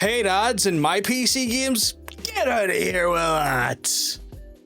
Paid ads in my PC games? Get out of here with that.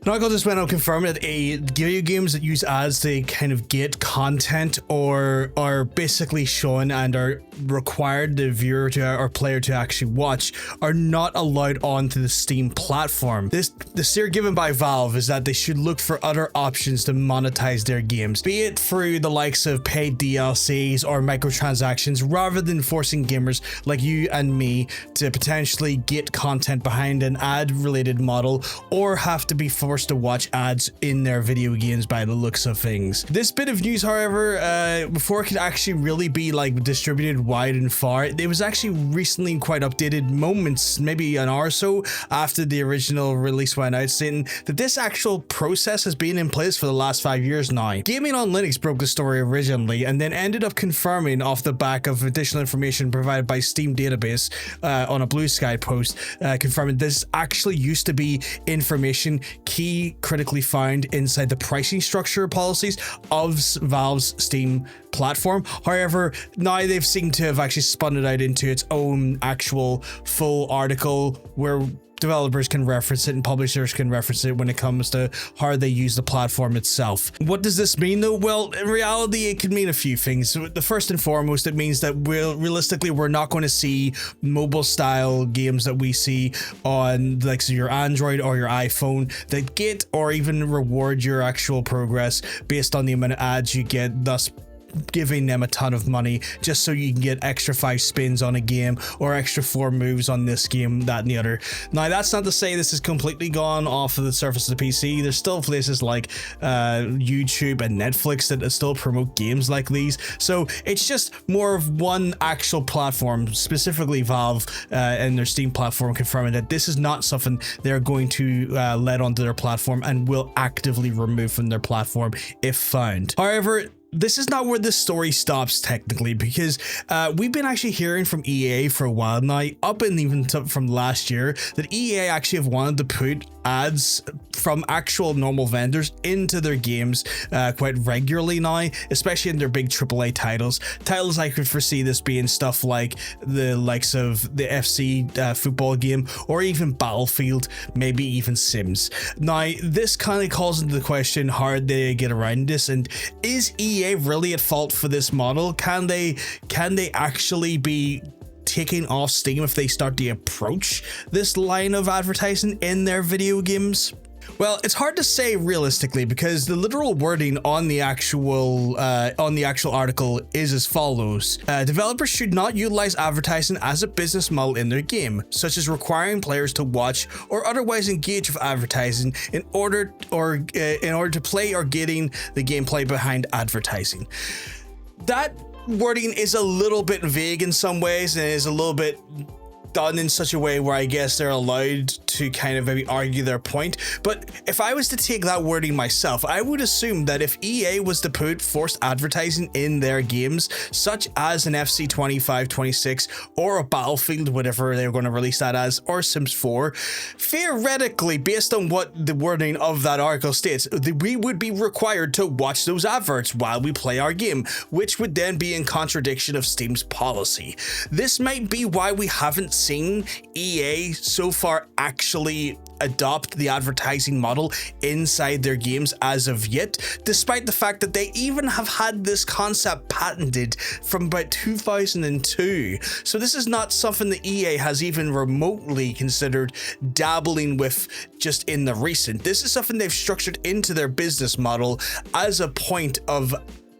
Knuckle just went out confirming that video games that use ads to kind of get content or are basically shown and are required the viewer to or player to actually watch are not allowed onto the Steam platform. The steer given by Valve is that they should look for other options to monetize their games, be it through the likes of paid DLCs or microtransactions, rather than forcing gamers like you and me to potentially get content behind an ad-related model or have to be forced to watch ads in their video games by the looks of things. This bit of news, however, before it could actually really be like distributed wide and far, it was actually recently quite updated moments, maybe an hour or so after the original release went out, saying that this actual process has been in place for the last 5 years now. Gaming on Linux broke the story originally and then ended up confirming off the back of additional information provided by Steam database on a Blue Sky post, confirming this actually used to be information critically found inside the pricing structure policies of Valve's Steam platform. However, now they've seemed to have actually spun it out into its own actual full article where developers can reference it and publishers can reference it when it comes to how they use the platform itself. What does this mean though? Well, in reality, it could mean a few things. So the first and foremost, it means that realistically, we're not going to see mobile style games that we see on like so your Android or your iPhone that get or even reward your actual progress based on the amount of ads you get, thus giving them a ton of money just so you can get extra 5 spins on a game or extra 4 moves on this game, that and the other. Now, that's not to say this is completely gone off of the surface of the PC. There's still places like YouTube and Netflix that still promote games like these. So it's just more of one actual platform, specifically Valve and their Steam platform, confirming that this is not something they're going to let onto their platform and will actively remove from their platform if found. However, this is not where this story stops technically, because we've been actually hearing from EA for a while now, up and even from last year, that EA actually have wanted to put ads from actual normal vendors into their games quite regularly now, especially in their big AAA titles. Titles I could foresee this being stuff like the likes of the FC football game or even Battlefield, maybe even Sims. Now, this kind of calls into the question how they get around this, and is EA really at fault for this model? Can they actually be taking off steam if they start to approach this line of advertising in their video games? Well, it's hard to say realistically, because the literal wording on the actual article is as follows. Developers should not utilize advertising as a business model in their game, such as requiring players to watch or otherwise engage with advertising in order to play or getting the gameplay behind advertising. That wording is a little bit vague in some ways, and is a little bit done in such a way where I guess they're allowed to kind of maybe argue their point. But if I was to take that wording myself, I would assume that if EA was to put forced advertising in their games, such as an FC 25, 26, or a Battlefield, whatever they're going to release that as, or Sims 4, theoretically, based on what the wording of that article states, we would be required to watch those adverts while we play our game, which would then be in contradiction of Steam's policy. This might be why we haven't seen EA so far actually adopt the advertising model inside their games as of yet, despite the fact that they even have had this concept patented from about 2002. So this is not something that EA has even remotely considered dabbling with just in the recent. This is something they've structured into their business model as a point of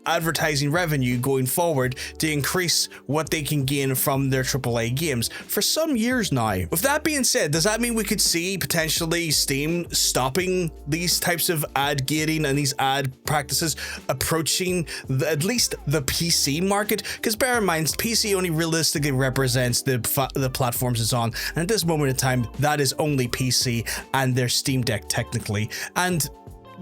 advertising revenue going forward to increase what they can gain from their AAA games for some years now. With that being said, does that mean we could see potentially Steam stopping these types of ad gating and these ad practices approaching at least the PC market? Because bear in mind, PC only realistically represents the platforms it's on, and at this moment in time, that is only PC and their Steam Deck technically, and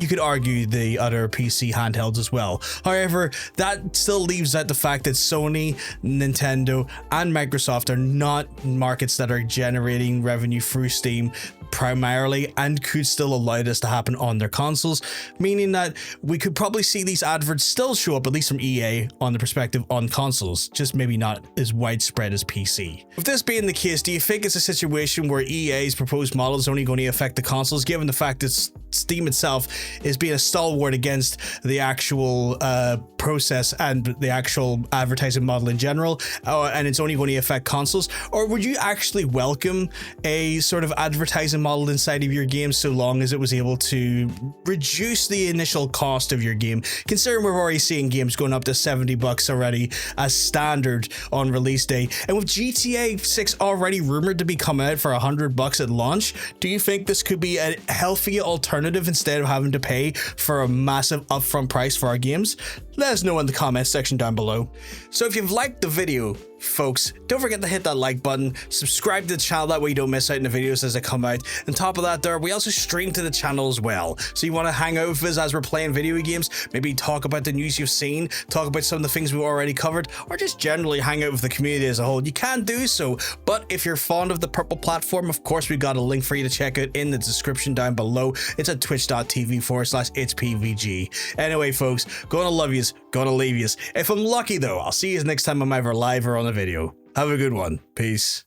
you could argue the other PC handhelds as well. However, that still leaves out the fact that Sony, Nintendo, and Microsoft are not markets that are generating revenue through Steam primarily and could still allow this to happen on their consoles, meaning that we could probably see these adverts still show up, at least from EA, on the perspective on consoles, just maybe not as widespread as PC. With this being the case, do you think it's a situation where EA's proposed model is only going to affect the consoles, given the fact that Steam itself is being a stalwart against the actual process and the actual advertising model in general, and it's only going to affect consoles? Or would you actually welcome a sort of advertising model inside of your game so long as it was able to reduce the initial cost of your game, considering we're already seeing games going up to $70 already as standard on release day, and with GTA 6 already rumored to be coming out for $100 at launch? Do you think this could be a healthy alternative instead of having to pay for a massive upfront price for our games? Let us know in the comments section down below. So if you've liked the video, folks, don't forget to hit that like button, subscribe to the channel, that way you don't miss out on the videos as they come out. On top of that, we also stream to the channel as well. So you want to hang out with us as we're playing video games, maybe talk about the news you've seen, talk about some of the things we've already covered, or just generally hang out with the community as a whole, you can do so. But if you're fond of the purple platform, of course we've got a link for you to check out in the description down below. It's at twitch.tv/itspvg. Anyway, folks, gonna love yous, gonna leave yous. If I'm lucky though, I'll see you next time I'm either live or on a video. Have a good one. Peace.